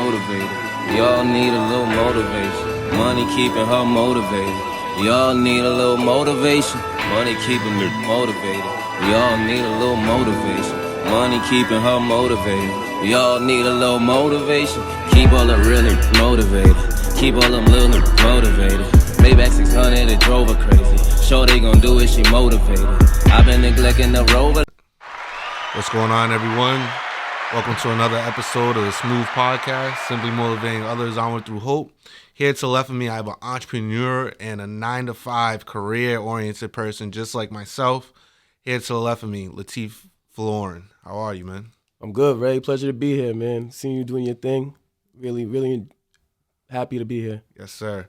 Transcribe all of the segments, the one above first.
motivated. We all need a little motivation. Money keeping her motivated. We all need a little motivation. Money keeping me motivated. We all need a little motivation. Money keeping her motivated. We all need a little motivation. Keep all the real niggas motivated. Keep all them little niggas motivated. Maybach 600, it drove her crazy. Sure they gon' do it, she motivated. I've been neglecting the rover. What's going on, everyone? Welcome to another episode of the Smooth Podcast, simply motivating others onward through hope. Here to the left of me, I have an entrepreneur and a 9-to-5 career-oriented person just like myself. Here to the left of me, Lateef. How are you, man? I'm good, Ray. Pleasure to be here, man. Seeing you doing your thing. Really happy to be here. Yes, sir.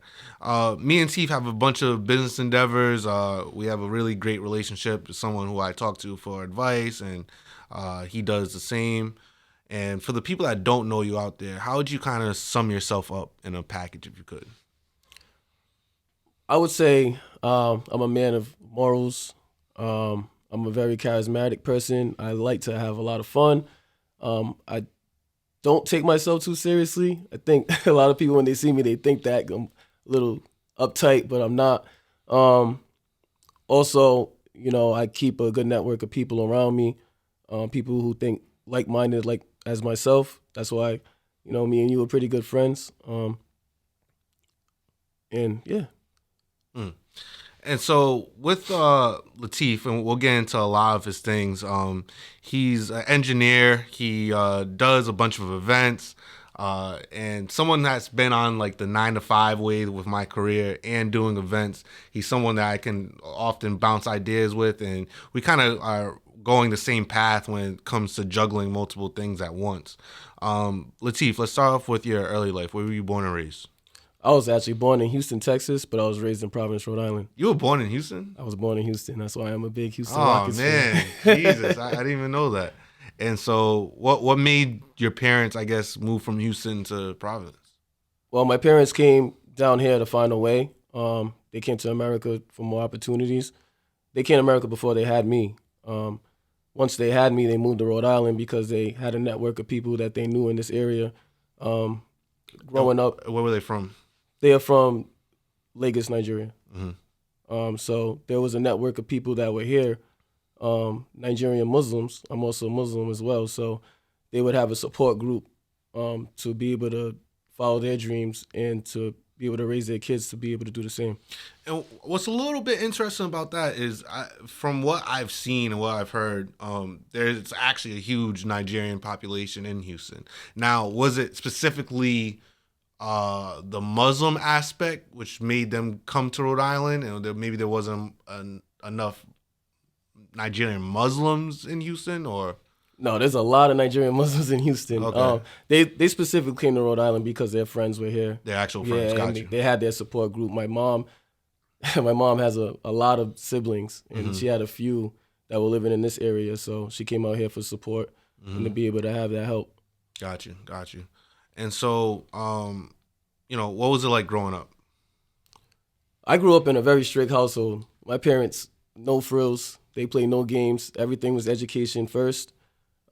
Me and Teef have a bunch of business endeavors. We have a really great relationship with someone who I talk to for advice, and he does the same. And for the people that don't know you out there, how would you kind of sum yourself up in a package if you could? I would say I'm a man of morals. I'm a very charismatic person. I like to have a lot of fun. I don't take myself too seriously. I think a lot of people, when they see me, they think that I'm a little uptight, but I'm not. Also, I keep a good network of people around me, people who think like-minded like as myself. That's why, me and you are pretty good friends. And yeah. And so with Lateef, and we'll get into a lot of his things, he's an engineer. He does a bunch of events, and someone that's been on like the 9-to-5 way with my career and doing events. He's someone that I can often bounce ideas with, and we kind of are going the same path when it comes to juggling multiple things at once. Lateef, let's start off with your early life. Where were you born and raised? I was actually born in Houston, Texas, but I was raised in Providence, Rhode Island. You were born in Houston? I was born in Houston. That's why I'm a big Houston Rockets fan. Oh, man. Jesus, I didn't even know that. And so what made your parents, I guess, move from Houston to Providence? Well, my parents came down here to find a way. They came to America for more opportunities. They came to America before they had me. Once they had me, they moved to Rhode Island because they had a network of people that they knew in this area. Growing up. Where were they from? They are from Lagos, Nigeria. Mm-hmm. So there was a network of people that were here, Nigerian Muslims. I'm also a Muslim as well. So they would have a support group to be able to follow their dreams and to be able to raise their kids to be able to do the same. And what's a little bit interesting about that is, from what I've seen and what I've heard, there's actually a huge Nigerian population in Houston. Now, was it specifically the Muslim aspect which made them come to Rhode Island, and maybe there wasn't enough Nigerian Muslims in Houston, or? No, there's a lot of Nigerian Muslims in Houston. Okay. They specifically came to Rhode Island because their friends were here. Their actual friends, yeah, gotcha. They had their support group. My mom has a lot of siblings, and she had a few that were living in this area, so she came out here for support and to be able to have that help. Got you. And so, what was it like growing up? I grew up in a very strict household. My parents, no frills. They played no games. Everything was education first.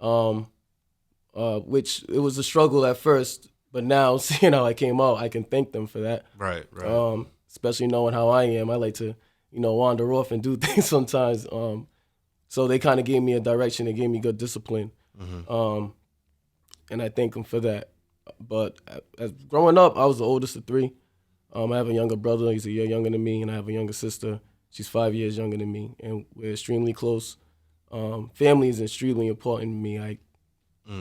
Which it was a struggle at first, but now seeing how I came out, I can thank them for that. Right. Especially knowing how I am, I like to, wander off and do things sometimes. So they kind of gave me a direction. They gave me good discipline, and I thank them for that. But as growing up, I was the oldest of three. I have a younger brother. He's a year younger than me, and I have a younger sister. She's 5 years younger than me, and we're extremely close. Family is extremely important to me.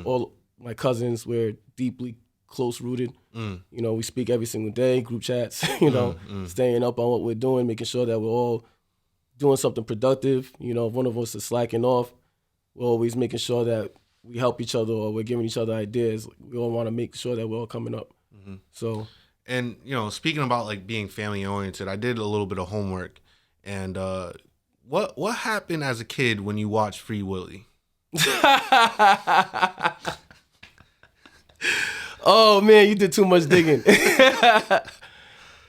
All my cousins, we're deeply close-rooted. We speak every single day, group chats, staying up on what we're doing, making sure that we're all doing something productive. If one of us is slacking off, we're always making sure that we help each other or we're giving each other ideas. We all want to make sure that we're all coming up. So, and, speaking about like being family-oriented, I did a little bit of homework. And what happened as a kid when you watched Free Willy? Oh, man, you did too much digging.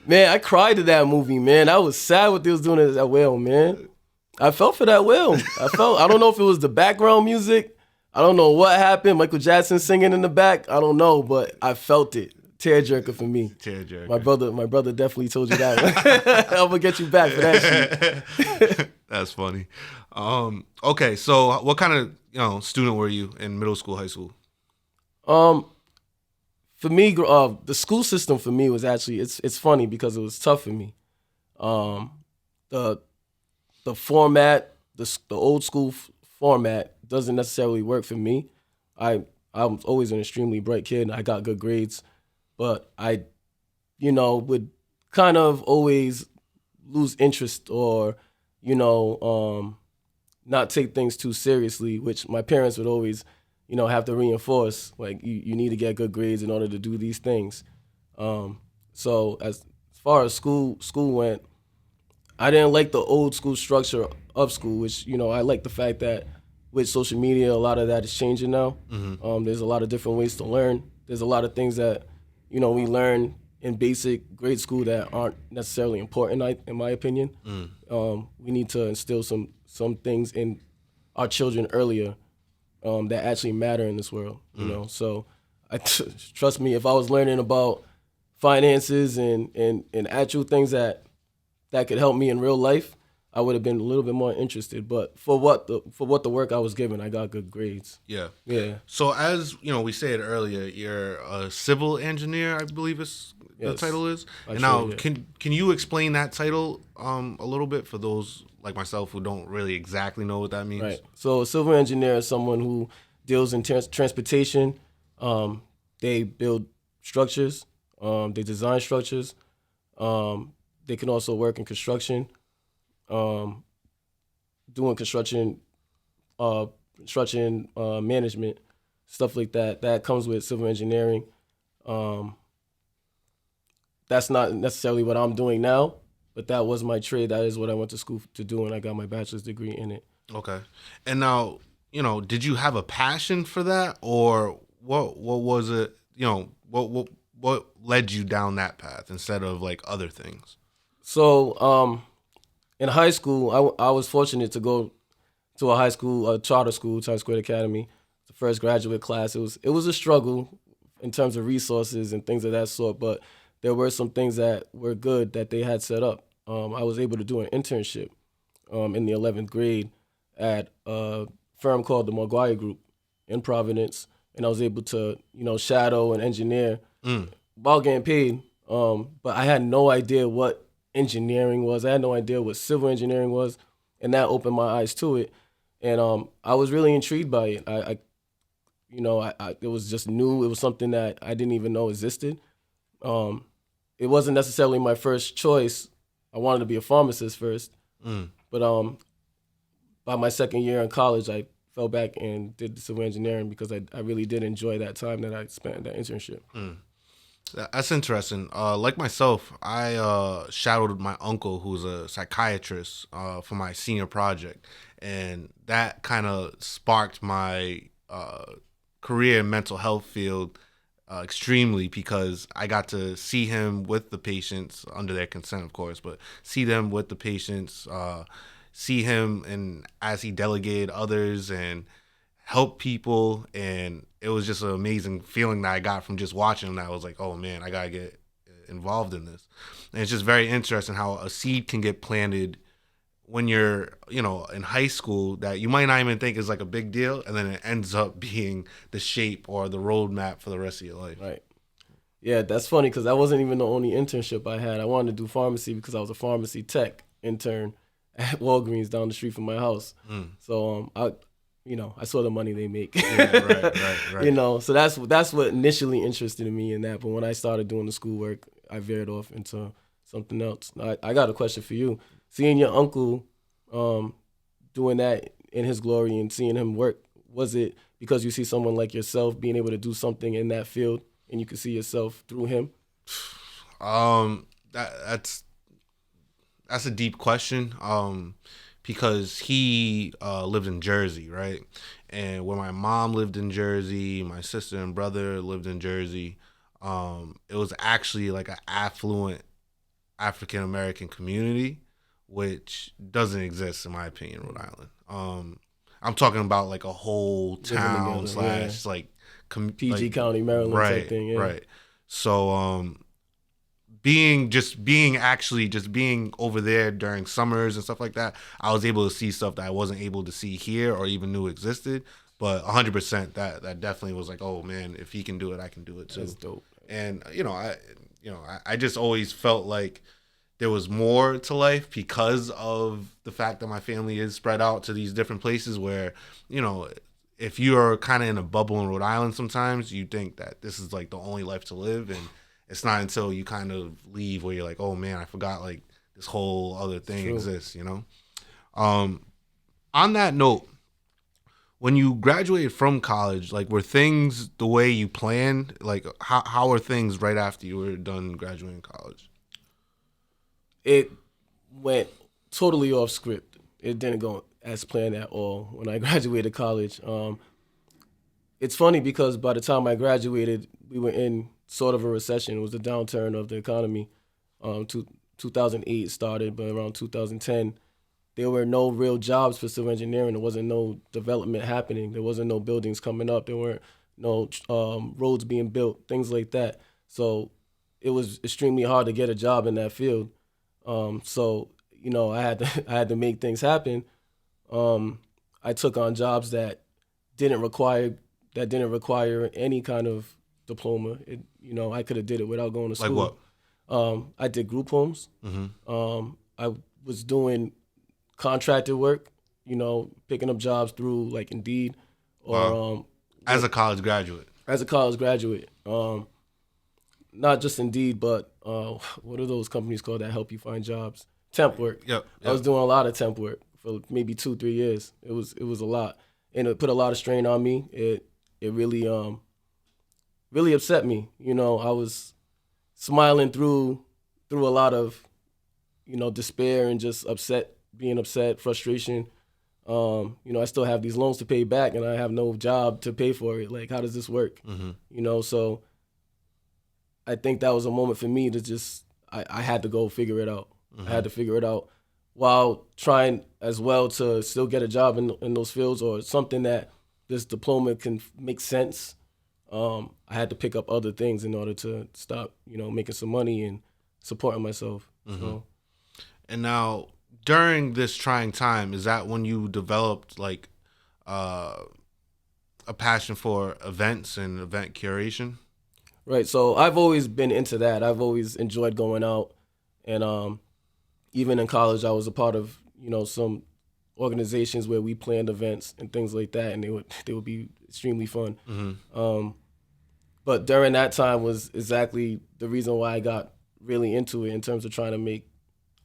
Man, I cried to that movie, man. I was sad what they was doing to that whale, man. I felt for that whale. I don't know if it was the background music. I don't know what happened. Michael Jackson singing in the back. I don't know, but I felt it. Tearjerker for me. Tearjerker. My brother definitely told you that. I'm gonna get you back for that shit. That's funny. Okay, so what kind of student were you in middle school, high school? For me, the school system for me was actually it's funny because it was tough for me. The format, the old school format doesn't necessarily work for me. I was always an extremely bright kid. I got good grades, but I, would kind of always lose interest or, not take things too seriously, which my parents would always, have to reinforce. Like you need to get good grades in order to do these things. So as far as school went, I didn't like the old school structure of school, which, I like the fact that with social media, a lot of that is changing now. Mm-hmm. There's a lot of different ways to learn. There's a lot of things that, we learn in basic grade school that aren't necessarily important, in my opinion. We need to instill some things in our children earlier that actually matter in this world, So trust me, if I was learning about finances and actual things that could help me in real life, I would have been a little bit more interested. But for what the work I was given, I got good grades. Yeah. Yeah. So as we said earlier, you're a civil engineer, I believe the title is. And now, can you explain that title a little bit for those like myself who don't really exactly know what that means? Right. So a civil engineer is someone who deals in transportation. They build structures. They design structures. They can also work in construction. Doing construction management, stuff like that. That comes with civil engineering. That's not necessarily what I'm doing now, but that was my trade. That is what I went to school to do, and I got my bachelor's degree in it. Okay. And now, did you have a passion for that, or what was it? What led you down that path instead of like other things? So, in high school, I was fortunate to go to a charter school, Times Square Academy, the first graduate class. It was a struggle in terms of resources and things of that sort, but there were some things that were good that they had set up. I was able to do an internship in the 11th grade at a firm called the Maguire Group in Providence, and I was able to, shadow and engineer while getting paid. But I had no idea what engineering was. I had no idea what civil engineering was, and that opened my eyes to it. And I was really intrigued by it. It was just new. It was something that I didn't even know existed. It wasn't necessarily my first choice. I wanted to be a pharmacist first, but by my second year in college, I fell back and did civil engineering because I really did enjoy that time that I spent in that internship. That's interesting. Like myself, I shadowed my uncle, who's a psychiatrist, for my senior project, and that kind of sparked my career in mental health field extremely, because I got to see him with the patients under their consent, of course, but see them with the patients, see him and as he delegated others and help people, and it was just an amazing feeling that I got from just watching him. That I was like, oh man, I gotta get involved in this. And it's just very interesting how a seed can get planted when you're, in high school that you might not even think is like a big deal, and then it ends up being the shape or the roadmap for the rest of your life. Right. Yeah, that's funny because that wasn't even the only internship I had. I wanted to do pharmacy because I was a pharmacy tech intern at Walgreens down the street from my house. So I saw the money they make. Yeah, right. So that's what initially interested me in that. But when I started doing the schoolwork, I veered off into something else. I got a question for you. Seeing your uncle doing that in his glory and seeing him work, was it because you see someone like yourself being able to do something in that field and you can see yourself through him? That's a deep question. Because he lived in Jersey, right? And when my mom lived in Jersey, my sister and brother lived in Jersey, it was actually like an affluent African-American community, which doesn't exist, in my opinion, in Rhode Island. I'm talking about like a whole town together, / like PG County, Maryland type thing. Yeah. Right. So being over there during summers and stuff like that, I was able to see stuff that I wasn't able to see here or even knew existed. But 100% that definitely was like, oh man, if he can do it, I can do it too. That's dope. And I just always felt like there was more to life because of the fact that my family is spread out to these different places where, if you're kind of in a bubble in Rhode Island sometimes, you think that this is like the only life to live. And it's not until you kind of leave where you're like, oh man, I forgot like this whole other thing exists, On that note, when you graduated from college, like were things the way you planned? Like how are things right after you were done graduating college? It went totally off script. It didn't go as planned at all when I graduated college. It's funny because by the time I graduated, we were in sort of a recession. It was a downturn of the economy. 2008 started, but around 2010, there were no real jobs for civil engineering. There wasn't no development happening. There wasn't no buildings coming up. There weren't no roads being built, things like that. So it was extremely hard to get a job in that field. So I had to make things happen. I took on jobs that didn't require any kind of diploma. I could have did it without going to school. Like what? I did group homes. Mm-hmm. I was doing contracted work, picking up jobs through like Indeed or wow. As a college graduate. As a college graduate. Not just Indeed, but what are those companies called that help you find jobs? Temp work. Yep. I was doing a lot of temp work for maybe 2-3 years. It was a lot, and it put a lot of strain on me. It really really upset me. I was smiling through a lot of despair and just being upset, frustration. I still have these loans to pay back, and I have no job to pay for it. Like, how does this work? Mm-hmm. So I think that was a moment for me to just, I had to go figure it out. Mm-hmm. I had to figure it out while trying as well to still get a job in those fields or something that this diploma can make sense. I had to pick up other things in order to stop, making some money and supporting myself. Mm-hmm. So. And now, during this trying time, is that when you developed like a passion for events and event curation? Right. So I've always been into that. I've always enjoyed going out, and even in college, I was a part of some organizations where we planned events and things like that, and they would be extremely fun. Mm-hmm. But during that time was exactly the reason why I got really into it in terms of trying to make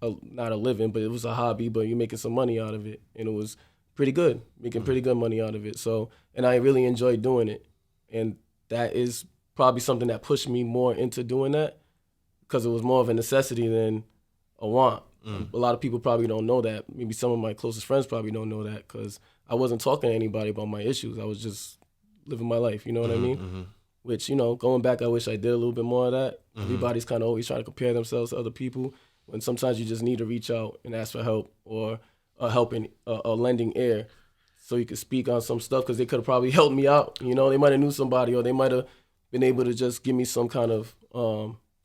not a living, but it was a hobby, but you're making some money out of it. And it was pretty good, making pretty good money out of it. So, and I really enjoyed doing it. And that is probably something that pushed me more into doing that because it was more of a necessity than a want. A lot of people probably don't know that. Maybe some of my closest friends probably don't know that because I wasn't talking to anybody about my issues. I was just living my life, you know what I mean? Mm-hmm. Which, going back, I wish I did a little bit more of that. Mm-hmm. Everybody's kind of always trying to compare themselves to other people when sometimes you just need to reach out and ask for help or a lending ear so you could speak on some stuff because they could have probably helped me out. They might have knew somebody or they might have been able to just give me some kind of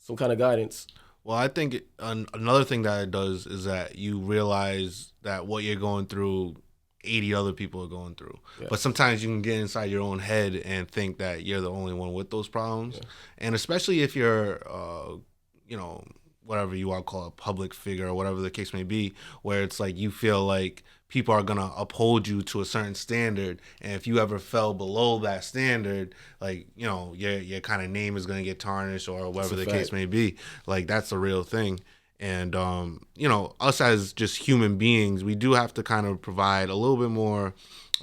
guidance. Well, I think another thing that it does is that you realize that what you're going through, 80 other people are going through. Yeah. But sometimes you can get inside your own head and think that you're the only one with those problems. Yeah. And especially if you're, whatever you want to call a public figure or whatever the case may be, where it's like you feel like people are going to uphold you to a certain standard. And if you ever fell below that standard, like, your kind of name is going to get tarnished or whatever the case may be. Like, that's a real thing. And, us as just human beings, we do have to kind of provide a little bit more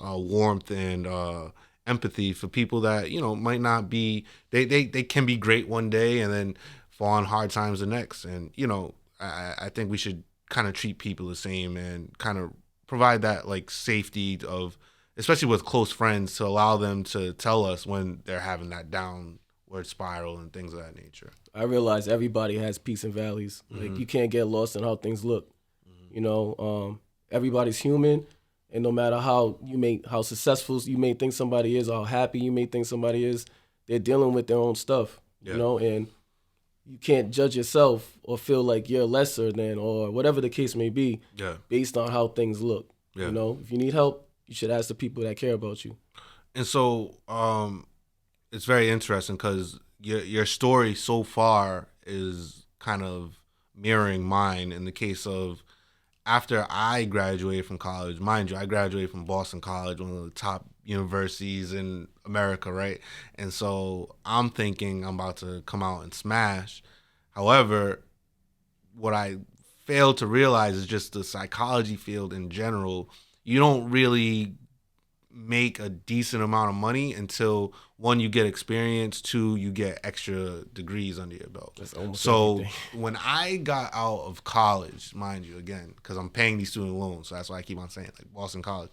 warmth and empathy for people that, might not be, they can be great one day and then fall on hard times the next. And, I think we should kind of treat people the same and kind of provide that like safety of, especially with close friends, to allow them to tell us when they're having that downward spiral and things of that nature. I realize everybody has peaks and valleys. Mm-hmm. Like, you can't get lost in how things look. Mm-hmm. Everybody's human, And no matter how successful you may think somebody is, or how happy you may think somebody is, they're dealing with their own stuff, you know, and you can't judge yourself or feel like you're lesser than, or whatever the case may be, based on how things look. You know, if you need help, you should ask the people that care about you. And so it's very interesting because your story so far is kind of mirroring mine in the case of after I graduated from college. Mind you, I graduated from Boston College, one of the top universities in America, right? And so I'm thinking I'm about to come out and smash. However, what I failed to realize is just the psychology field in general. You don't really make a decent amount of money until, one, you get experience, two, you get extra degrees under your belt. So when I got out of college, mind you, again, because I'm paying these student loans, so that's why I keep on saying, like, Boston College,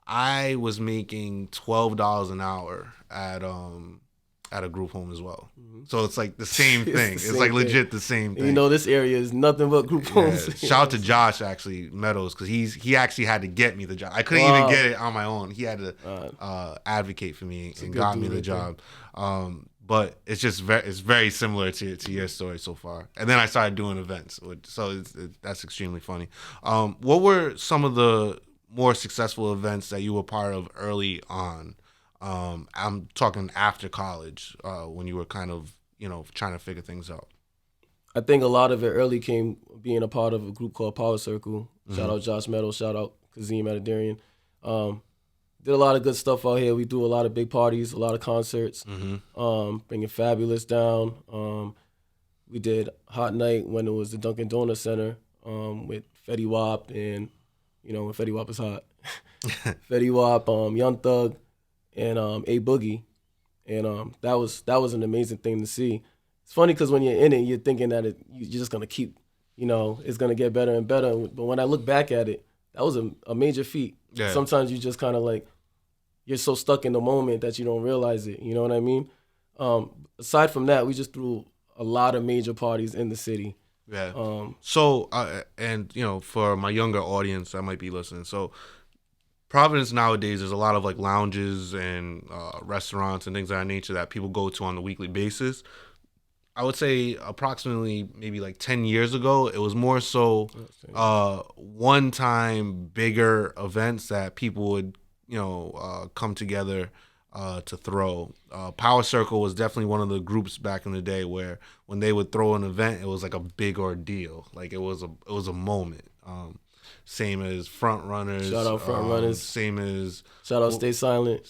I was making $12 an hour at a group home as well. So it's like the same thing. It's like legit the same thing. You know, this area is nothing but group homes. Shout out to Josh, actually, Meadows, because he actually had to get me the job. I couldn't even get it on my own. He had to advocate for me and got me the job. But it's just it's very similar to your story so far. And then I started doing events, so that's extremely funny. What were some of the more successful events that you were part of early on? I'm talking after college, when you were kind of, trying to figure things out. I think a lot of it early came being a part of a group called Power Circle. Shout out Josh Meadows, shout out Kazim Adadarian. Did a lot of good stuff out here. We do a lot of big parties, a lot of concerts, bringing Fabulous down. We did Hot Night when it was the Dunkin' Donuts Center, with Fetty Wap and, when Fetty Wap is hot. Fetty Wap, Young Thug, and A Boogie, and that was an amazing thing to see. It's funny because when you're in it, you're thinking that you're just gonna keep, it's gonna get better and better. But when I look back at it, that was a major feat. Yeah. Sometimes you just kind of like, you're so stuck in the moment that you don't realize it. You know what I mean? Aside from that, we just threw a lot of major parties in the city. Yeah. So and for my younger audience that might be listening, so Providence nowadays, there's a lot of like lounges and restaurants and things of that nature that people go to on a weekly basis. I would say approximately maybe like 10 years ago, it was more so one-time bigger events that people would, come together to throw. Power Circle was definitely one of the groups back in the day where when they would throw an event, it was like a big ordeal. Like it was a moment. Same as Front Runners. Shout out Front Runners. Same as shout out Stay Silent.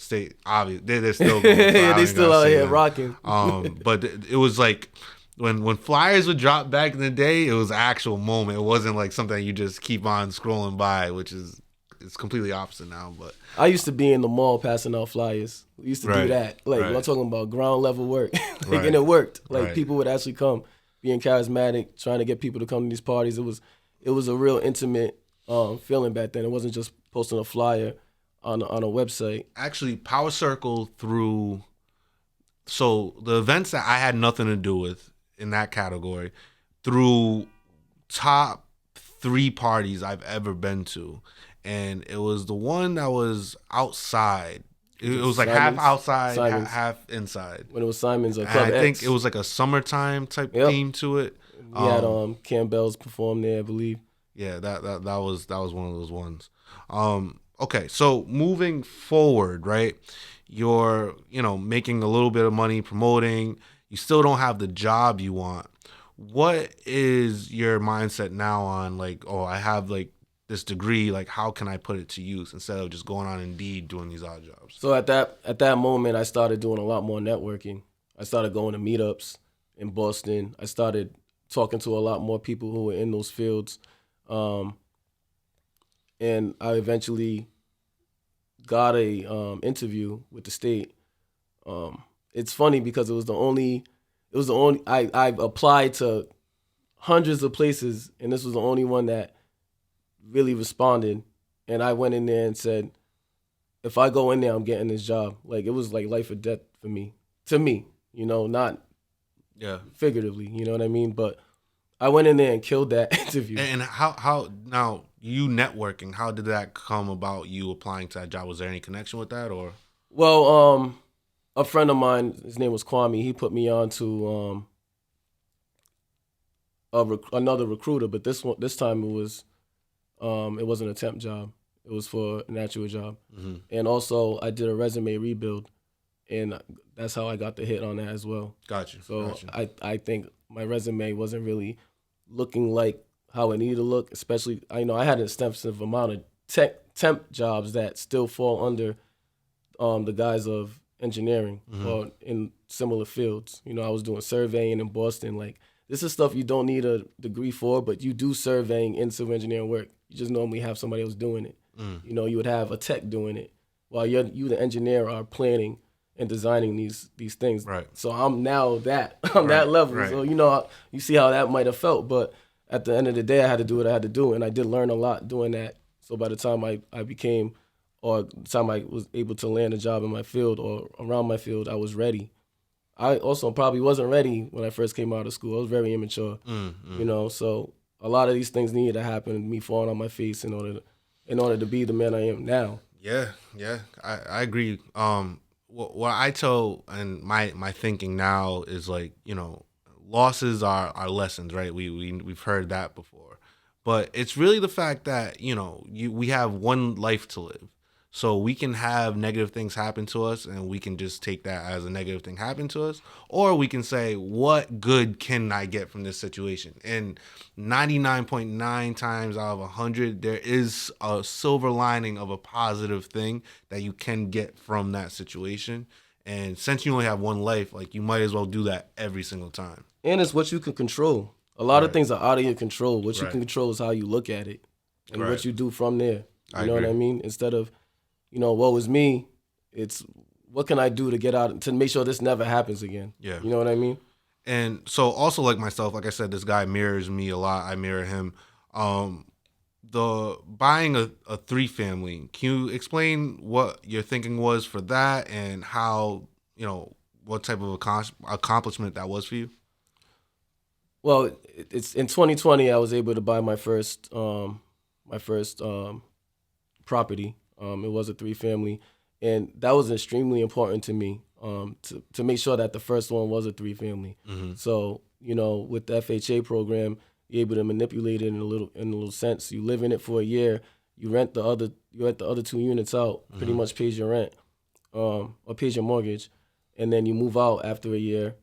Obvious. They're still going. Yeah, they still out here rocking. But it was like when flyers would drop back in the day, it was an actual moment. It wasn't like something you just keep on scrolling by, which is it's completely opposite now. But I used to be in the mall passing out flyers. We used to do that. Like I'm talking about ground level work, and it worked. Like people would actually come, being charismatic, trying to get people to come to these parties. It was a real intimate feeling back then. It wasn't just posting a flyer on a website. Actually, Power Circle so the events that I had nothing to do with in that category, through top 3 parties I've ever been to. And it was the one that was outside. It was like half outside, half inside. When it was Simon's or Club X. I think it was like a summertime type theme to it. We had Campbell's perform there, I believe. Yeah, that was one of those ones. Okay, so moving forward, right? You're, making a little bit of money promoting. You still don't have the job you want. What is your mindset now on like, oh, I have like this degree, like how can I put it to use instead of just going on Indeed doing these odd jobs? So at that moment, I started doing a lot more networking. I started going to meetups in Boston. I started talking to a lot more people who were in those fields. And I eventually got a interview with the state. It's funny because it was the only I applied to hundreds of places, and this was the only one that really responded. And I went in there and said, if I go in there, I'm getting this job. Like it was like life or death for me. To me, not figuratively, you know what I mean? But I went in there and killed that interview. And how now you networking, how did that come about, you applying to that job? Was there any connection with that, or? Well, a friend of mine, his name was Kwame, he put me on to another recruiter, but this time it wasn't a temp job. It was for an actual job. Mm-hmm. And also I did a resume rebuild, and that's how I got the hit on that as well. Gotcha. So I think my resume wasn't really looking like how it needed to look, especially, I had an extensive amount of temp jobs that still fall under the guise of engineering or in similar fields. I was doing surveying in Boston. Like, this is stuff you don't need a degree for, but you do surveying in civil engineering work. You just normally have somebody else doing it. You would have a tech doing it while you the engineer are planning and designing these things. Right. So I'm now that level. Right. So you see how that might have felt, but at the end of the day, I had to do what I had to do, and I did learn a lot doing that. So by the time I became, or the time I was able to land a job in my field or around my field, I was ready. I also probably wasn't ready when I first came out of school. I was very immature, so a lot of these things needed to happen, me falling on my face in order to be the man I am now. Yeah, I agree. What I tell, and my thinking now is like, losses are lessons, right? We've heard that before, but it's really the fact that we have one life to live, so we can have negative things happen to us, and we can just take that as a negative thing happen to us, or we can say, what good can I get from this situation? And 99.9 times out of 100, there is a silver lining of a positive thing that you can get from that situation. And since you only have one life, like, you might as well do that every single time. And it's what you can control. A lot of things are out of your control. What you Right. can control is how you look at it and Right. what you do from there. You know agree. what I mean? Instead of, woe is me, it's what can I do to get out, to make sure this never happens again. Yeah. You know what I mean? And so also, like myself, like I said, this guy mirrors me a lot. I mirror him. The buying a 3-family, can you explain what your thinking was for that, and how, what type of accomplishment that was for you? Well, it's in 2020 I was able to buy my first property. It was a 3-family, and that was extremely important to me, to make sure that the first one was a 3-family. So, with the FHA program, you're able to manipulate it in a little sense. You live in it for a year, you rent the other 2 units out, pretty much pays your rent, or pays your mortgage, and then you move out after a year.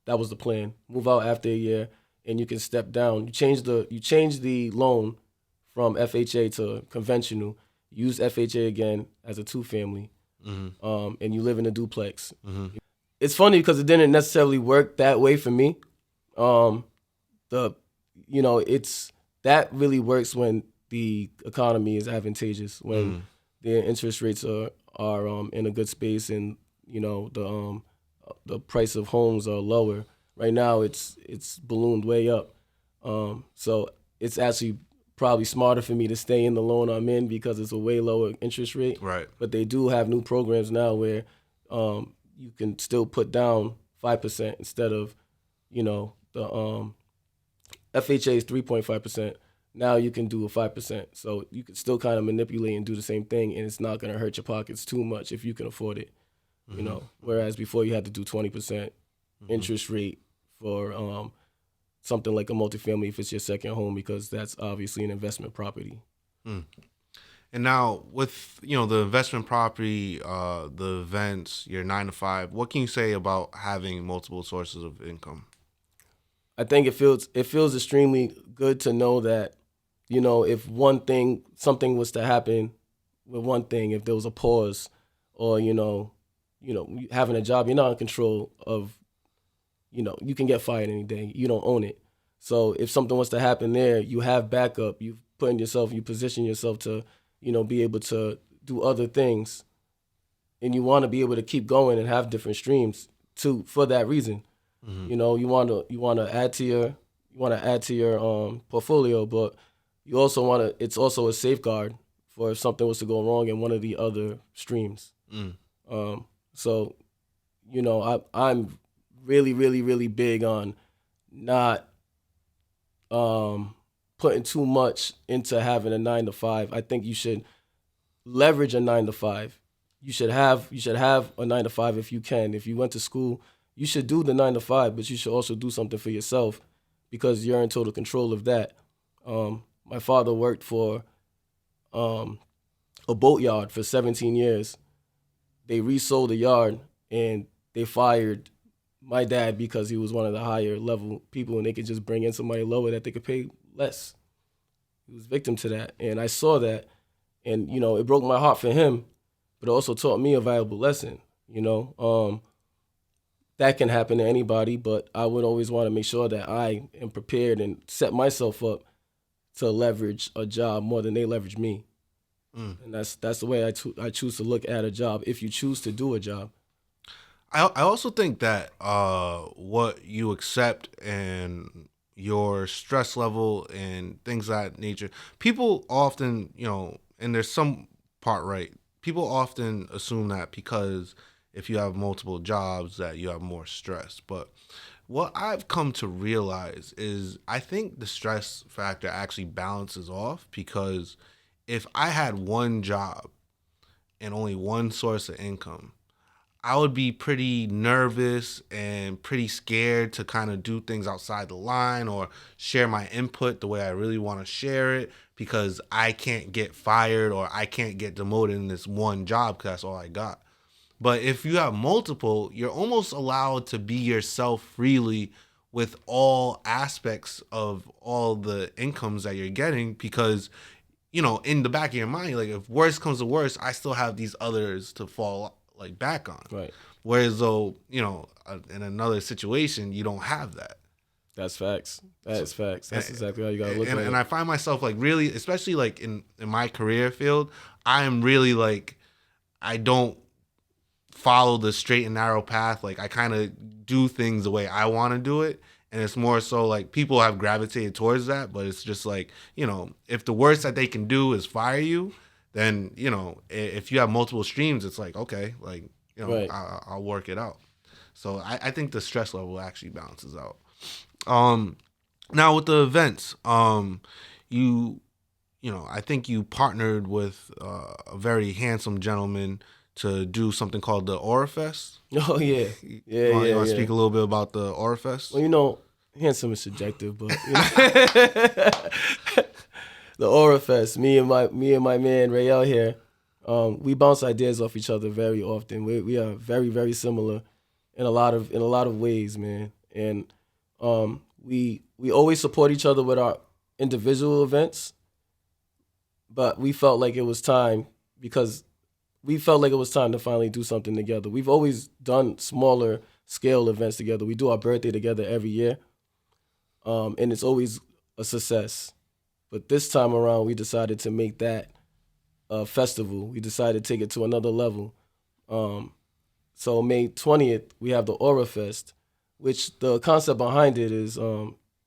That was the plan. Move out after a year, and you can step down. You change the loan from FHA to conventional. Use FHA again as a 2-family, and you live in a duplex. It's funny because it didn't necessarily work that way for me. It's that really works when the economy is advantageous, when the interest rates are in a good space, and the price of homes are lower. Right now, it's ballooned way up. So it's actually probably smarter for me to stay in the loan I'm in because it's a way lower interest rate. Right. But they do have new programs now where you can still put down 5% instead of, the FHA is 3.5%. Now you can do a 5%. So you can still kind of manipulate and do the same thing, and it's not going to hurt your pockets too much if you can afford it. Whereas before you had to do 20% interest rate for something like a multifamily if it's your second home, because that's obviously an investment property. And now with, the investment property, the events, your 9 to 5, what can you say about having multiple sources of income? I think it feels extremely good to know that, if something was to happen with one thing, if there was a pause, or, having a job, you're not in control of, you can get fired any day. You don't own it. So if something was to happen there, you have backup. You position yourself to, be able to do other things, and you want to be able to keep going and have different streams for that reason. You want to add to your portfolio, but you also it's also a safeguard for if something was to go wrong in one of the other streams. So, I'm really, really, really big on not putting too much into having a 9 to 5. I think you should leverage a 9 to 5. You should have a 9 to 5 if you can. If you went to school, you should do the 9 to 5, but you should also do something for yourself because you're in total control of that. My father worked for a boatyard for 17 years. They resold the yard and they fired my dad because he was one of the higher level people and they could just bring in somebody lower that they could pay less. He was victim to that. And I saw that and, you know, it broke my heart for him, but it also taught me a valuable lesson, you know. That can happen to anybody, but I would always want to make sure that I am prepared and set myself up to leverage a job more than they leverage me. And that's the way I choose to look at a job, if you choose to do a job. I also think that what you accept and your stress level and things of that nature, people often, you know, and there's some part right, people often assume that because if you have multiple jobs that you have more stress. But what I've come to realize is I think the stress factor actually balances off, because if I had one job and only one source of income, I would be pretty nervous and pretty scared to kind of do things outside the line or share my input the way I really want to share it, because I can't get fired or I can't get demoted in this one job because that's all I got. But if you have multiple, you're almost allowed to be yourself freely with all aspects of all the incomes that you're getting, because, you know, in the back of your mind, like, if worse comes to worse, I still have these others to fall like back on. Right. Whereas though, you know, in another situation, you don't have that. That's facts. That's facts. That's exactly how you gotta look at it. And I find myself like really, especially like in my career field, I am really like, I don't follow the straight and narrow path. Like, I kind of do things the way I want to do it. And it's more so like people have gravitated towards that, but it's just like, you know, if the worst that they can do is fire you, then, you know, if you have multiple streams, it's like, okay, like, you know, right. I'll work it out. So I think the stress level actually balances out. Now with the events, you know, I think you partnered with a very handsome gentleman to do something called the ORIFEST. Oh yeah, You want to speak a little bit about the ORIFEST? Well, you know, handsome is subjective, but you know, the ORIFEST, me and my man Rayel here, we bounce ideas off each other very often. We are very, very similar in a lot of ways, man. And we always support each other with our individual events, but we felt like it was time to finally do something together. We've always done smaller scale events together. We do our birthday together every year, and it's always a success. But this time around, we decided to make that a festival. We decided to take it to another level. So May 20th, we have the ORIFEST, which the concept behind it is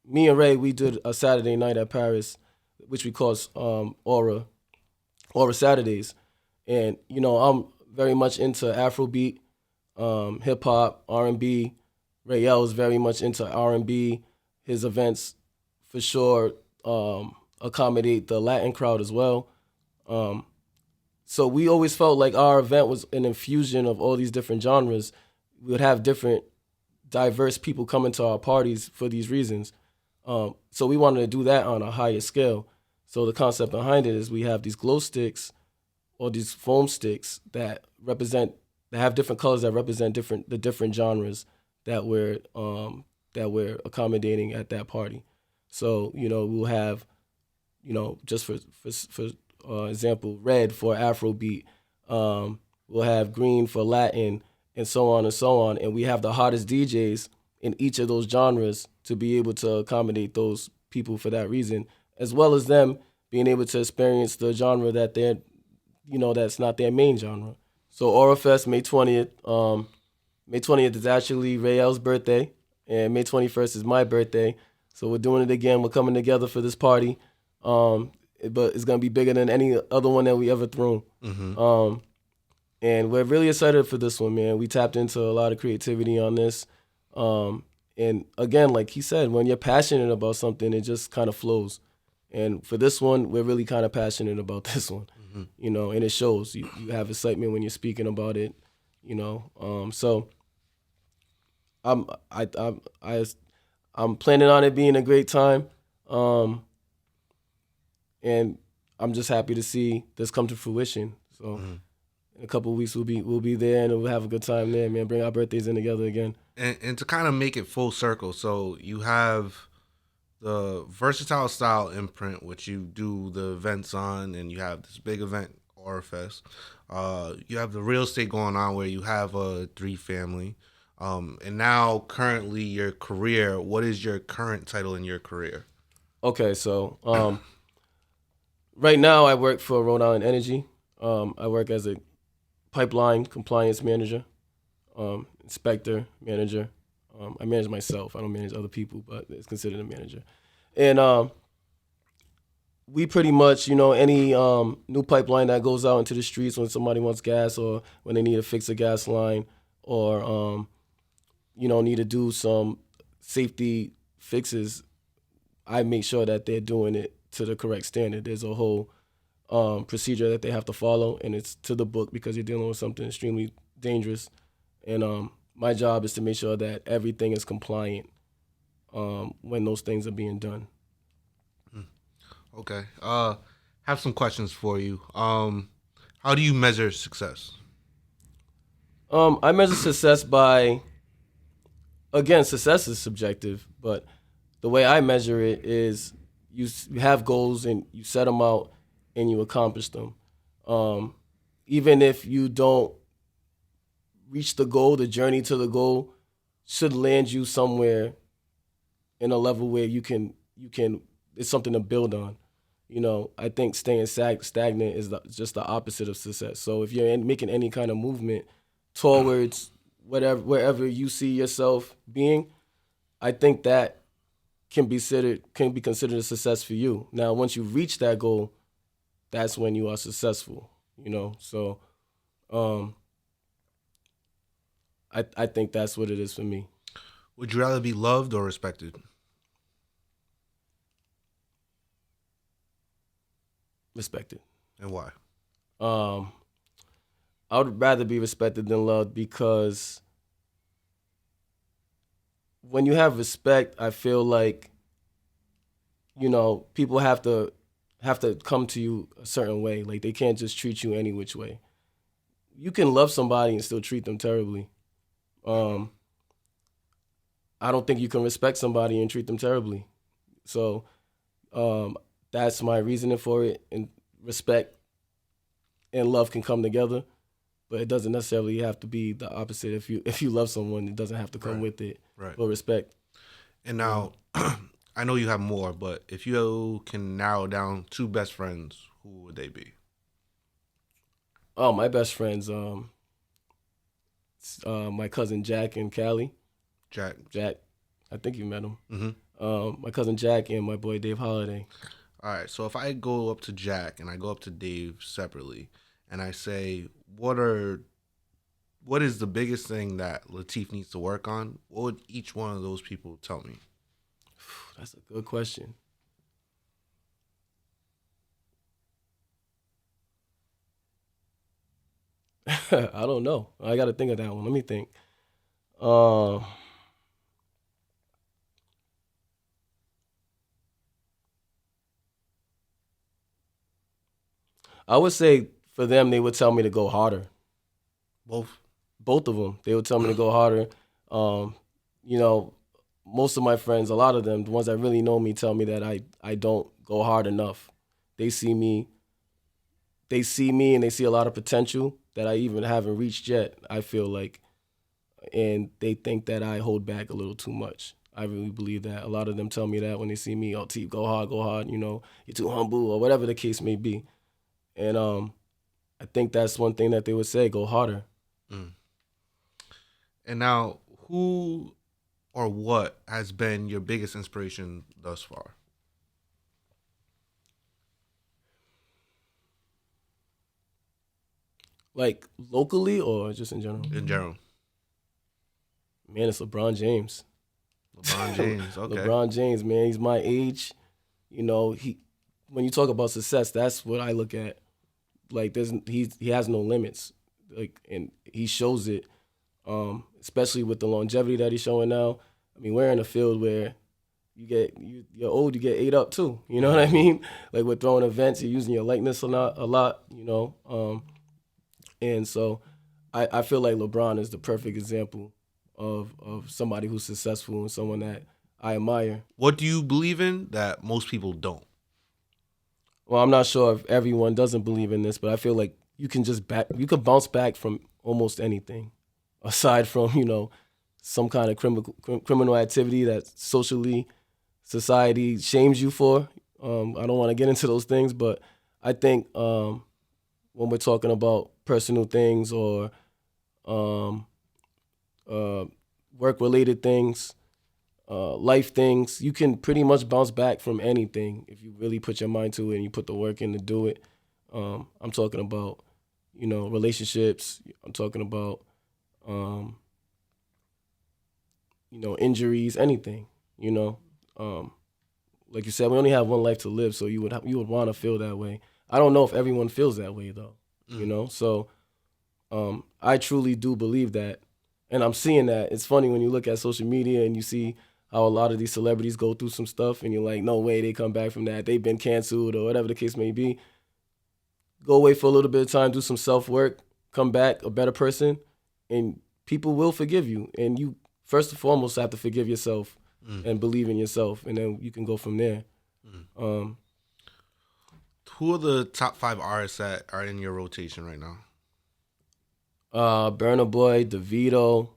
me and Ray, we did a Saturday night at Paris, which we call Aura Saturdays. And, you know, I'm very much into Afrobeat, hip-hop, R&B. Rayel is very much into R&B. His events, for sure, accommodate the Latin crowd as well. So we always felt like our event was an infusion of all these different genres. We would have different, diverse people coming to our parties for these reasons. So we wanted to do that on a higher scale. So the concept behind it is we have these glow sticks, or these foam sticks that have different colors that represent the different genres that we're accommodating at that party. So, you know, we'll have, you know, just for example, red for Afrobeat. We'll have green for Latin, and so on and so on. And we have the hottest DJs in each of those genres to be able to accommodate those people for that reason, as well as them being able to experience the genre that they're, you know, that's not their main genre. So ORIFEST, May 20th. May 20th is actually Rayel's birthday, and May 21st is my birthday. So we're doing it again. We're coming together for this party. But it's going to be bigger than any other one that we ever threw. Mm-hmm. And we're really excited for this one, man. We tapped into a lot of creativity on this. And again, like he said, when you're passionate about something, it just kind of flows. And for this one, we're really kind of passionate about this one, you know, and it shows. You have excitement when you're speaking about it, you know. So I'm planning on it being a great time, and I'm just happy to see this come to fruition. So in a couple of weeks we'll be there and we'll have a good time there, man. Bring our birthdays in together again. And to kind of make it full circle, so you have the versatile style imprint, which you do the events on, and you have this big event, ORIFEST. You have the real estate going on where you have a 3 family. And now currently your career, what is your current title in your career? Okay, so right now I work for Rhode Island Energy. I work as a pipeline compliance manager, inspector, manager. I manage myself. I don't manage other people, but it's considered a manager. And we pretty much, you know, any new pipeline that goes out into the streets when somebody wants gas or when they need to fix a gas line or, you know, need to do some safety fixes, I make sure that they're doing it to the correct standard. There's a whole procedure that they have to follow, and it's to the book because you're dealing with something extremely dangerous. And my job is to make sure that everything is compliant when those things are being done. Okay. Have some questions for you. How do you measure success? I measure success by, again, success is subjective, but the way I measure it is you have goals and you set them out and you accomplish them. Even if you don't reach the goal, the journey to the goal should land you somewhere in a level where you can it's something to build on. You know, I think staying stagnant is just the opposite of success. So if you're making any kind of movement towards wherever you see yourself being, I think that can be considered a success for you. Now, once you reach that goal, that's when you are successful. You know, so I think that's what it is for me. Would you rather be loved or respected? Respected. And why? I would rather be respected than loved because when you have respect, I feel like, you know, people have to come to you a certain way. Like, they can't just treat you any which way. You can love somebody and still treat them terribly. I don't think you can respect somebody and treat them terribly. So that's my reasoning for it. And respect and love can come together, but it doesn't necessarily have to be the opposite. If you love someone, it doesn't have to come with it. Right. But respect. And now, I know you have more, but if you can narrow down 2 best friends, who would they be? Oh, my best friends, my cousin Jack and Callie. Jack. I think you met him. Mm-hmm. My cousin Jack and my boy Dave Holiday. All right, so if I go up to Jack and I go up to Dave separately and I say, what is the biggest thing that Lateef needs to work on, what would each one of those people tell me? That's a good question. I don't know. I got to think of that one. Let me think. I would say for them, they would tell me to go harder. Both of them. They would tell me to go harder. You know, most of my friends, a lot of them, the ones that really know me, tell me that I don't go hard enough. They see me and they see a lot of potential that I even haven't reached yet, I feel like. And they think that I hold back a little too much. I really believe that. A lot of them tell me that when they see me, oh, T, go hard, you know, you're too humble, or whatever the case may be. And I think that's one thing that they would say, go harder. Mm. And now, who or what has been your biggest inspiration thus far? Like locally or just in general? In general. Man, it's LeBron James. LeBron James, okay. LeBron James, man, he's my age. You know, when you talk about success, that's what I look at. Like he has no limits, like, and he shows it, especially with the longevity that he's showing now. I mean, we're in a field where you're old, you get ate up too. You know what I mean? Like with throwing events, you're using your likeness a lot. You know, and so I feel like LeBron is the perfect example of somebody who's successful and someone that I admire. What do you believe in that most people don't? Well, I'm not sure if everyone doesn't believe in this, but I feel like you can bounce back from almost anything, aside from, you know, some kind of criminal activity that society shames you for. I don't want to get into those things, but I think when we're talking about personal things or work-related things, life things, you can pretty much bounce back from anything if you really put your mind to it and you put the work in to do it. I'm talking about, you know, relationships. I'm talking about, you know, injuries, anything, you know. Like you said, we only have one life to live, so you would want to feel that way. I don't know if everyone feels that way, though, you know. So I truly do believe that, and I'm seeing that. It's funny when you look at social media and you see how a lot of these celebrities go through some stuff, and you're like, no way they come back from that. They've been canceled or whatever the case may be. Go away for a little bit of time, do some self-work, come back a better person, and people will forgive you. And you, first and foremost, have to forgive yourself and believe in yourself, and then you can go from there. Who are the top 5 artists that are in your rotation right now? Burna Boy, Davido.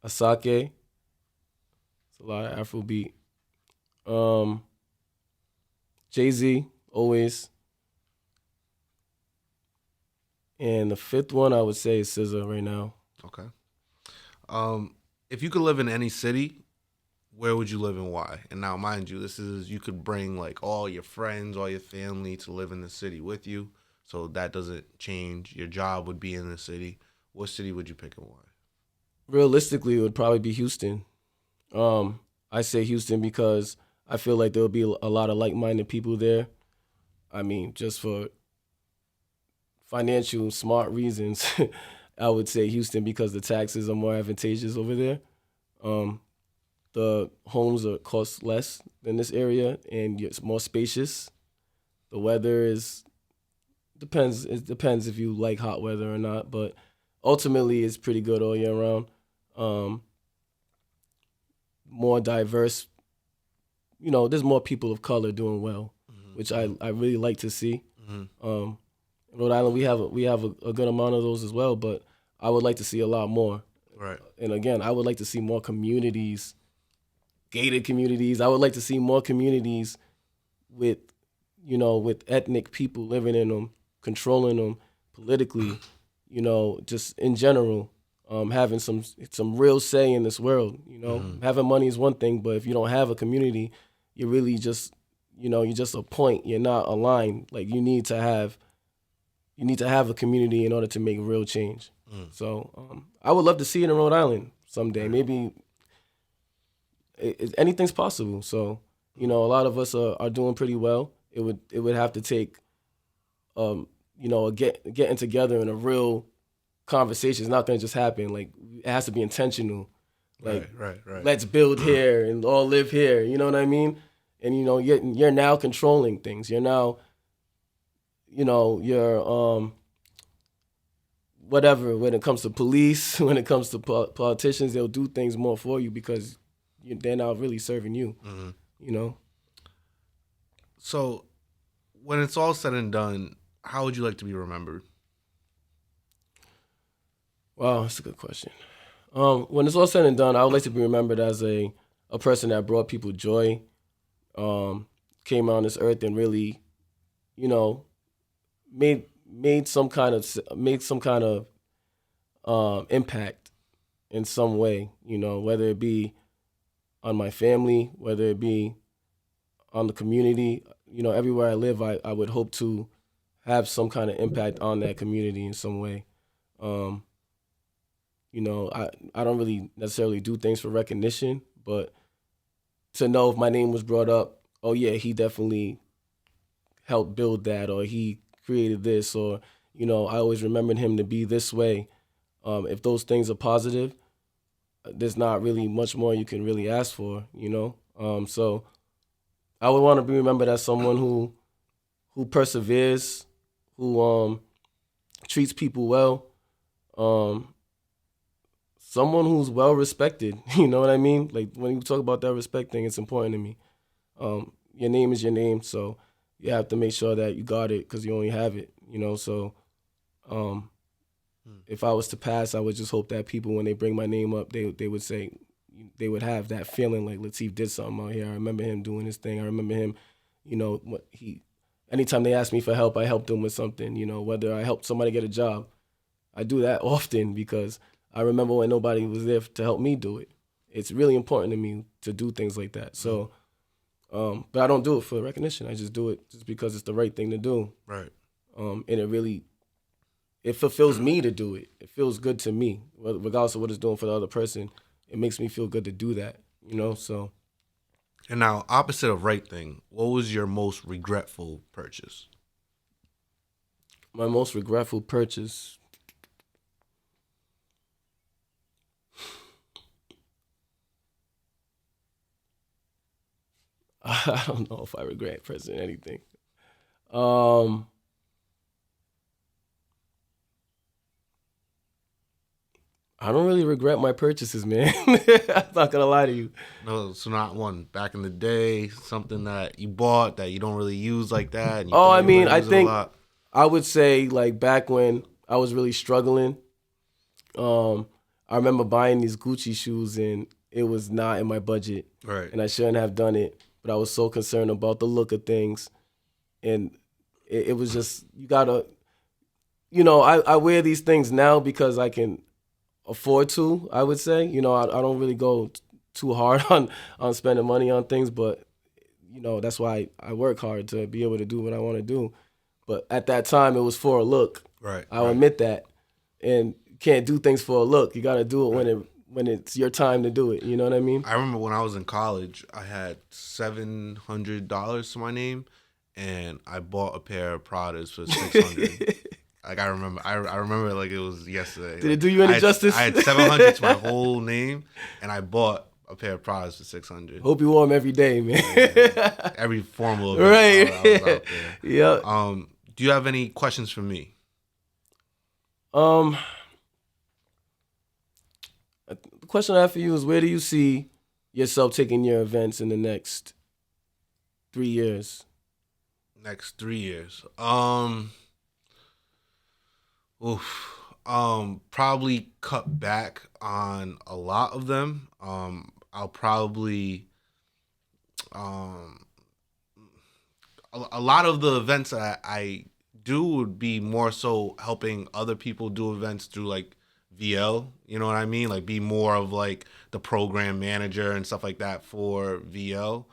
Asake. It's a lot of Afrobeat. Jay-Z, always. And the 5th one I would say is SZA right now. Okay. If you could live in any city, where would you live and why? And now, mind you, you could bring like all your friends, all your family to live in the city with you. So that doesn't change. Your job would be in the city. What city would you pick and why? Realistically, it would probably be Houston. I say Houston because I feel like there'll be a lot of like-minded people there. I mean, just for financial smart reasons, I would say Houston because the taxes are more advantageous over there. The homes cost less than this area, and it's more spacious. The weather depends. It depends if you like hot weather or not, but ultimately it's pretty good all year round. More diverse. You know, there's more people of color doing well, which I really like to see. In Rhode Island, we have a good amount of those as well, but I would like to see a lot more. Right. And again, I would like to see more communities, gated communities. I would like to see more communities with ethnic people living in them, controlling them politically, you know, just in general, having some real say in this world. You know, having money is one thing, but if you don't have a community, you're really just, you know, you're just a point. You're not aligned. Like you need to have a community in order to make real change. So I would love to see it in Rhode Island someday. Maybe anything's possible. So, you know, a lot of us are doing pretty well. It would have to take, you know, getting together in a real conversation. It's not going to just happen. Like it has to be intentional. Like, right. Let's build here and all live here. You know what I mean? And you know, you're now controlling things. You're now, you know, you're whatever. When it comes to police, when it comes to politicians, they'll do things more for you because they're now really serving you. You know. So, when it's all said and done, how would you like to be remembered? Wow, that's a good question. When it's all said and done, I would like to be remembered as a person that brought people joy, came on this earth and really, you know, made some kind of impact in some way. You know, whether it be on my family, whether it be on the community. You know, everywhere I live, I would hope to have some kind of impact on that community in some way. You know, I don't really necessarily do things for recognition, but to know if my name was brought up, oh yeah, he definitely helped build that, or he created this, or, you know, I always remembered him to be this way. If those things are positive, there's not really much more you can really ask for, you know? So I would want to be remembered as someone who perseveres, who treats people well, someone who's well respected. You know what I mean? Like, when you talk about that respect thing, it's important to me. Your name is your name, so you have to make sure that you got it because you only have it, you know? So if I was to pass, I would just hope that people, when they bring my name up, they would say, they would have that feeling like Lateef did something out here. I remember him doing his thing. I remember him, you know, anytime they asked me for help, I helped them with something, you know, whether I helped somebody get a job. I do that often because I remember when nobody was there to help me do it. It's really important to me to do things like that. So, but I don't do it for recognition. I just do it just because it's the right thing to do. Right. And it fulfills me to do it. It feels good to me, regardless of what it's doing for the other person. It makes me feel good to do that, you know, so. And now, opposite of right thing, what was your most regretful purchase? My most regretful purchase. I don't know if I regret purchasing anything. I don't really regret my purchases, man. I'm not gonna lie to you. No, so not one. Back in the day, something that you bought that you don't really use like that. And you Oh, thought I you mean, were I using think a lot. I would say, like, back when I was really struggling, I remember buying these Gucci shoes and it was not in my budget. Right. And I shouldn't have done it, but I was so concerned about the look of things. And it was just, you gotta, you know, I wear these things now because I can afford to, I would say. You know, I don't really go too hard on spending money on things, but, you know, that's why I work hard to be able to do what I want to do. But at that time, it was for a look. Right. I'll admit that. And you can't do things for a look. You got to do it when it's your time to do it. You know what I mean? I remember when I was in college, I had $700 to my name, and I bought a pair of Pradas for $600. Like, I remember like it was yesterday. Did it do you any justice? I had $700 to my whole name, and I bought a pair of Pradas for $600. Hope you wore them every day, man. Every formal event, Right. I was out there. Yep. Do you have any questions for me? The question I have for you is, where do you see yourself taking your events in the next 3 years? Next 3 years. Probably cut back on a lot of them. I'll probably a lot of the events that I do would be more so helping other people do events through like VL, you know what I mean? Like be more of like the program manager and stuff like that for VL.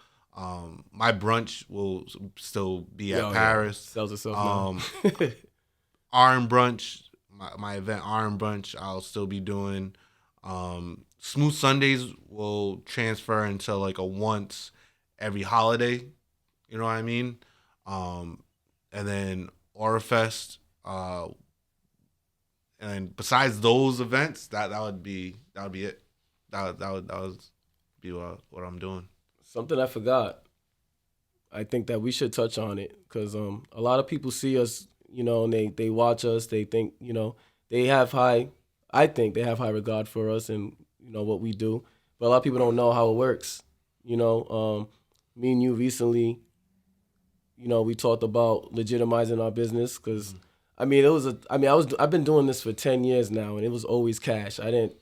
My brunch will still be at Paris. Sells itself now. Arm brunch, my event Arm brunch, I'll still be doing. Smooth Sundays will transfer into like a once every holiday, you know what I mean? And then ORIFEST, and besides those events, that would be it. That would be what I'm doing. Something I forgot. I think that we should touch on it because a lot of people see us, you know, and they watch us. They think, you know, I think they have high regard for us and, you know, what we do. But a lot of people don't know how it works. You know, me and you recently, you know, we talked about legitimizing our business because, I mean, I've been doing this for 10 years now, and it was always cash. I'm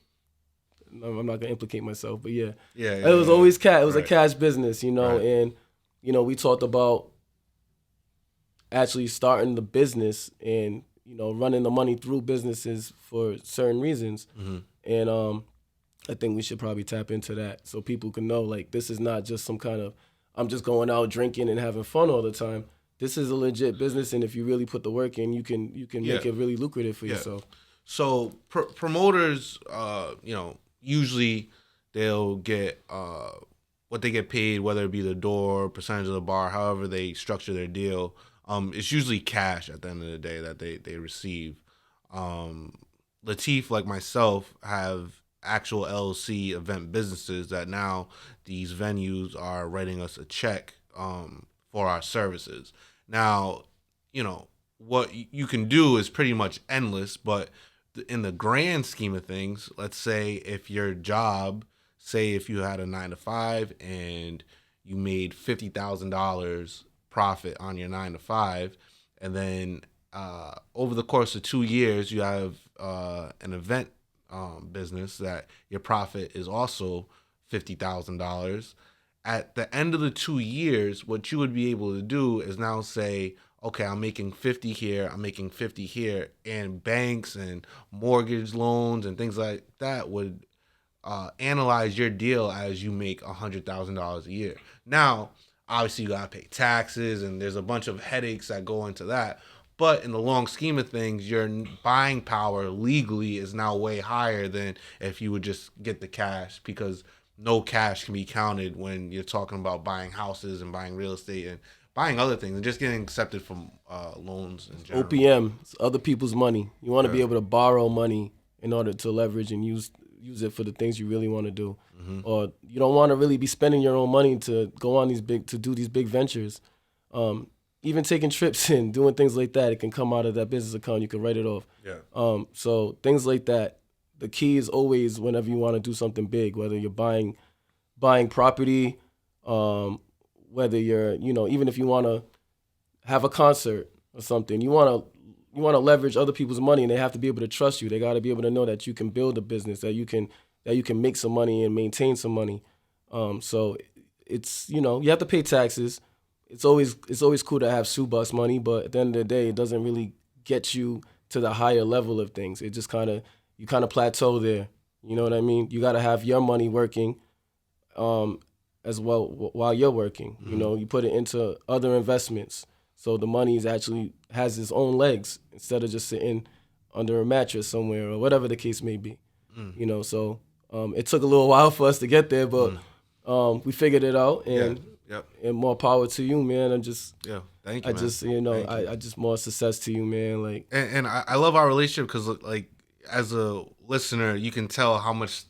not gonna implicate myself, but yeah, it was always cash. It was a cash business, you know, and you know, we talked about actually starting the business and, you know, running the money through businesses for certain reasons, and I think we should probably tap into that so people can know, like, this is not just some kind of I'm just going out drinking and having fun all the time. This is a legit business, and if you really put the work in, you can make it really lucrative for yourself. So promoters, you know, usually they'll get what they get paid, whether it be the door, percentage of the bar, however they structure their deal. It's usually cash at the end of the day that they receive. Lateef, like myself, have actual LLC event businesses that now these venues are writing us a check for our services. Now, what you can do is pretty much endless, but in the grand scheme of things, let's say if your job, say if you had a 9 to 5 and you made $50,000 profit on your 9 to 5, and then over the course of 2 years you have an event business that your profit is also $50,000. At the end of the 2 years, what you would be able to do is now say, okay, I'm making 50 here, I'm making 50 here, and banks and mortgage loans and things like that would analyze your deal as you make $100,000 a year. Now, obviously, you gotta pay taxes, and there's a bunch of headaches that go into that. But in the long scheme of things, your buying power legally is now way higher than if you would just get the cash, because no cash can be counted when you're talking about buying houses and buying real estate and buying other things and just getting accepted from loans in general. OPM, it's other people's money. You want to be able to borrow money in order to leverage and use it for the things you really want to do. Or you don't want to really be spending your own money to go on to do these big ventures. Even taking trips and doing things like that, it can come out of that business account. You can write it off. Yeah. So things like that. The key is always whenever you want to do something big, whether you're buying property, whether you're, even if you want to have a concert or something, you want to leverage other people's money, and they have to be able to trust you. They got to be able to know that you can build a business, that you can make some money and maintain some money. So it's, you have to pay taxes. It's always cool to have shoe bus money, but at the end of the day, it doesn't really get you to the higher level of things. It just you kind of plateau there. You know what I mean? You got to have your money working as well while you're working. You put it into other investments, so the money actually has its own legs instead of just sitting under a mattress somewhere or whatever the case may be. So it took a little while for us to get there, but we figured it out, and and more power to you, man. Thank you. I just more success to you, man. Like, and I love our relationship because, like, as a listener, you can tell how much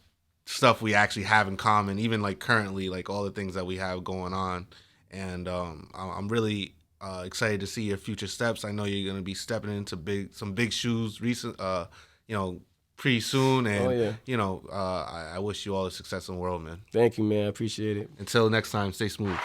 stuff we actually have in common, even like currently, like all the things that we have going on. And I'm really excited to see your future steps. I know you're going to be stepping into some big shoes pretty soon. And, I wish you all the success in the world, man. Thank you, man. I appreciate it. Until next time, stay smooth.